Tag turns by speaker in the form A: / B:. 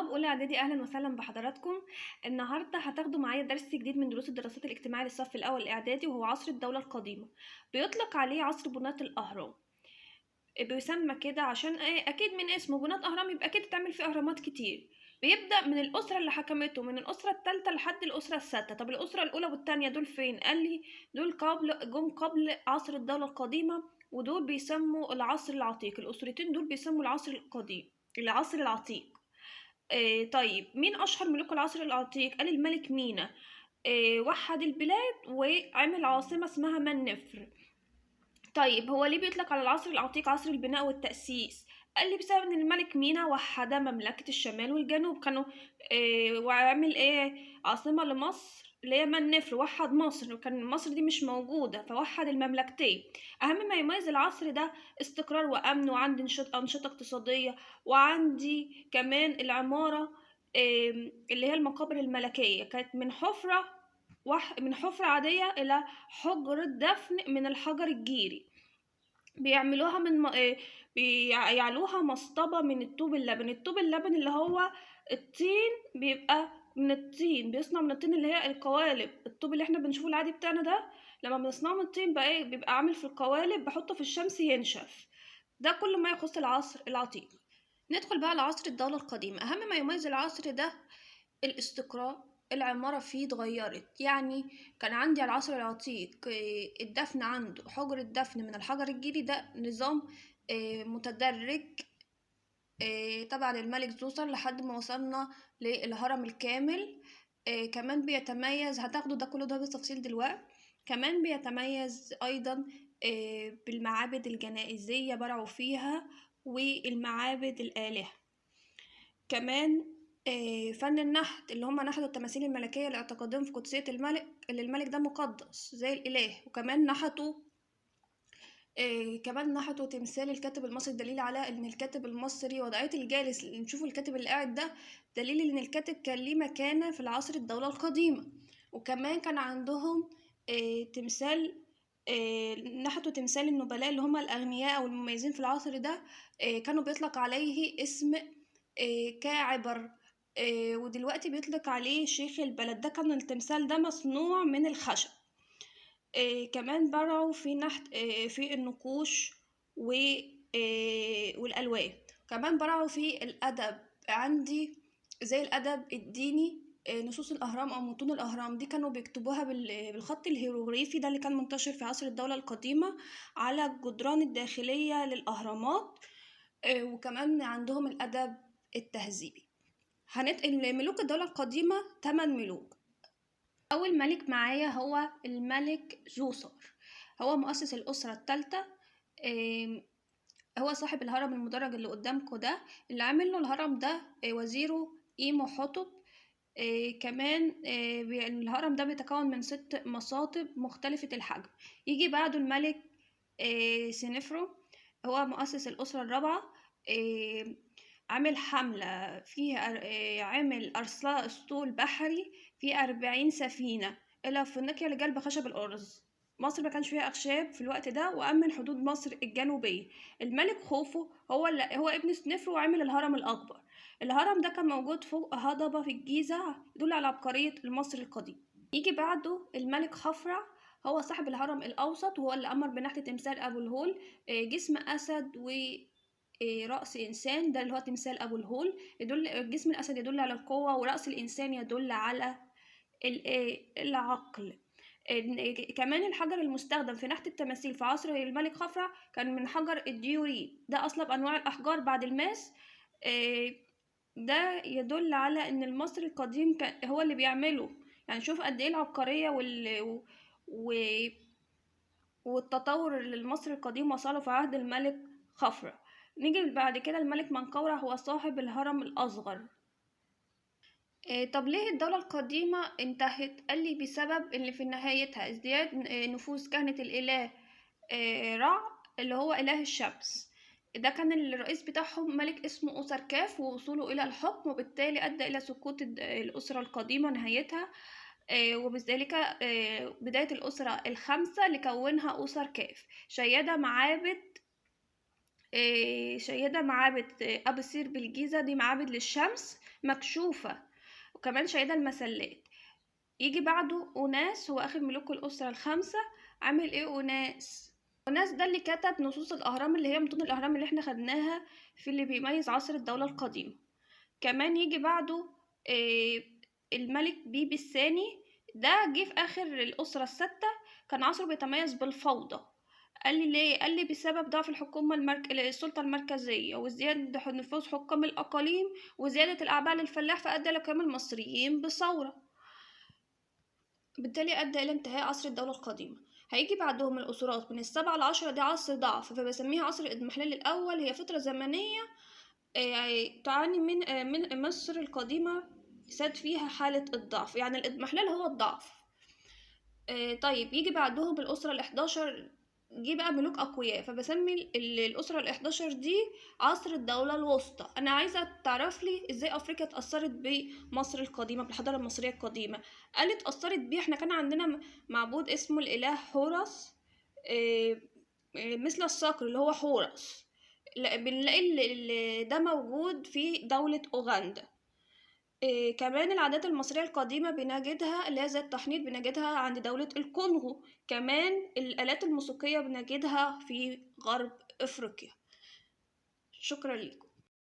A: طلاب أولى إعدادي، أهلا وسهلا بحضراتكم. النهاردة هتاخدوا معايا درس جديد من دروس الدراسات الاجتماعية للصف الأول الإعدادي، وهو عصر الدولة القديمة. بيطلق عليه عصر بناة الأهرام. بيسمى كده عشان أكيد من اسمه بناة أهرام، يبقى أكيد اتعمل فيه أهرامات كتير. بيبدأ من الأسرة اللي حكمته، من الأسرة الثالثة لحد الأسرة السادسة. طب الأسرة الأولى والثانية دول فين؟ قال لي دول جم قبل عصر الدولة القديمة، ودول بيسموا العصر العتيق. الأسرتين دول بيسموا العصر القديم، العصر العتيق. طيب مين أشهر ملوك العصر العتيق؟ قال الملك مينا. وحد البلاد وعمل عاصمة اسمها منفر. طيب هو ليه بيطلق على العصر العتيق عصر البناء والتأسيس؟ قال لي بسبب ان الملك مينا وحد مملكة الشمال والجنوب، كانوا وعمل عاصمة لمصر اللي هي منفر، وحد مصر، وكان مصر دي مش موجودة فوحد المملكتين. أهم ما يميز العصر ده استقرار وأمن، وعندي أنشطة اقتصادية، وعندي كمان العمارة. اللي هي المقابر الملكية كانت من حفرة عادية إلى حجرة دفن من الحجر الجيري. بيعملوها من بيعلوها مصطبة من الطوب اللبن. الطوب اللبن اللي هو الطين، بيبقى من الطين، بيصنع من الطين اللي هي القوالب. الطوب اللي احنا بنشوفه العادي بتاعنا ده، لما بنصنعه من الطين بقى بيبقى عامل في القوالب، بحطه في الشمس ينشف. ده كل ما يخص العصر العتيق. ندخل بقى لعصر الدولة القديمة. أهم ما يميز العصر ده الاستقرار. العمارة فيه اتغيرت، يعني كان عندي على العصر العتيق الدفن عنده حجر الدفن من الحجر الجيري، ده نظام متدرج تبع للملك زوسر لحد ما وصلنا للهرم الكامل. كمان بيتميز، هتاخدوا ده كله ده بالتفصيل دلوقتي. كمان بيتميز أيضا بالمعابد الجنائزية برعوا فيها، والمعابد الآلهة. كمان فن النحت، اللي هم نحتوا التماثيل الملكية لاعتقادهم في قدسية الملك، اللي الملك ده مقدس زي الإله. وكمان نحتوا تمثال الكاتب المصري، دليل على ان الكاتب المصري وضعية الجالس. نشوفوا الكاتب اللي قاعد ده دليل ان الكاتب كان ليه مكانة في العصر الدولة القديمة. وكمان كان عندهم تمثال، نحتوا تمثال النبلاء اللي هم الأغنياء أو المميزين في العصر ده. كانوا بيطلق عليه اسم كاعبر، ودلوقتي بيطلق عليه شيخ البلد. ده كان التمثال ده مصنوع من الخشب. كمان برعوا في نحت في النقوش والألوان. كمان برعوا في الأدب، عندي زي الأدب الديني. نصوص الأهرام أو متون الأهرام دي كانوا بيكتبوها بالخط الهيروغليفي، ده اللي كان منتشر في عصر الدولة القديمة على الجدران الداخلية للأهرامات. وكمان عندهم الأدب التهذيبي. هنتقل ملوك الدولة القديمة 8 ملوك. أول ملك معايا هو الملك زوسر، هو مؤسس الأسرة الثالثة. هو صاحب الهرم المدرج اللي قدامكم ده، اللي عامل له الهرم ده وزيره إيمو حتب. كمان الهرم ده بيتكون من 6 مصاطب مختلفة الحجم. يجي بعده الملك سنفرو، هو مؤسس الأسرة الرابعة. عمل حملة فيها عمل أسطول بحري في 40 سفينة إلى فينيقيا لجلب خشب الأرز. مصر ما كانش فيها أخشاب في الوقت ده، وأمن حدود مصر الجنوبية. الملك خوفو هو ابن سنفرو، وعمل الهرم الأكبر. الهرم ده كان موجود فوق هضبة في الجيزة، يدل على عبقرية المصري القديم. يجي بعده الملك خفرع، هو صاحب الهرم الأوسط، وهو اللي أمر بنحت تمثال أبو الهول، جسم أسد ورأس إنسان، ده اللي هو تمثال أبو الهول. جسم الأسد يدل على القوة، ورأس الإنسان يدل على العقل. كمان الحجر المستخدم في نحت التماثيل في عصر الملك خفرع كان من حجر الديوريت، ده أصلب أنواع الأحجار بعد الماس. ده يدل على إن المصري القديم كان هو اللي بيعمله. يعني شوف قد إيه العبقرية والتطور اللي المصري القديم وصله في عهد الملك خفرع. نيجي بعد كده الملك منقورع، هو صاحب الهرم الأصغر. طب ليه الدولة القديمة انتهت؟ قال لي بسبب اللي في نهايتها ازدياد نفوذ كهنة الإله رع، اللي هو إله الشمس. ده كان الرئيس بتاعهم ملك اسمه أوسركاف، ووصوله إلى الحكم، وبالتالي أدى إلى سقوط الأسرة القديمة نهايتها. وبذلك بداية الأسرة الخامسة لكونها أوسركاف. شيدة معابد أبو سير بالجيزة، دي معابد للشمس مكشوفة، وكمان شايدة المسلات. يجي بعده أوناس، هو آخر ملوك الأسرة الخمسة. عامل إيه أوناس؟ أوناس ده اللي كتب نصوص الأهرام، اللي هي متون الأهرام اللي احنا خدناها في اللي بيميز عصر الدولة القديمة. كمان يجي بعده الملك بيبي الثاني، ده جه في آخر الأسرة الستة. كان عصره بيتميز بالفوضى. قال لي ليه؟ قال لي بسبب ضعف السلطة المركزية، وزيادة نفوذ حكام الأقاليم، وزيادة الأعباء للفلاح، فأدى لقيام المصريين بثورة، بالتالي أدى إلى انتهاء عصر الدولة القديمة. هيجي بعدهم الأسرات من 7 ل10، دي عصر ضعف، فبسميها عصر الإضمحلال الأول. هي فترة زمنية تعاني من مصر القديمة، ساد فيها حالة الضعف، يعني الإضمحلال هو الضعف. طيب يجي بعدهم الأسرة ال11، جه بقى ملوك أقوياء، فبسمي الأسرة ال11 دي عصر الدولة الوسطى. أنا عايزة تعرف لي إزاي أفريقيا اتأثرت بمصر القديمة، بالحضارة المصرية القديمة. قالت اتأثرت بيه، احنا كان عندنا معبود اسمه الإله حورس، مثل الصقر اللي هو حورس. بنلاقي ده موجود في دولة أوغندا. كمان العادات المصرية القديمة بنجدها، اللي هي زي التحنيط، بنجدها عند دولة الكونغو. كمان الآلات الموسيقية بنجدها في غرب أفريقيا. شكرا لكم.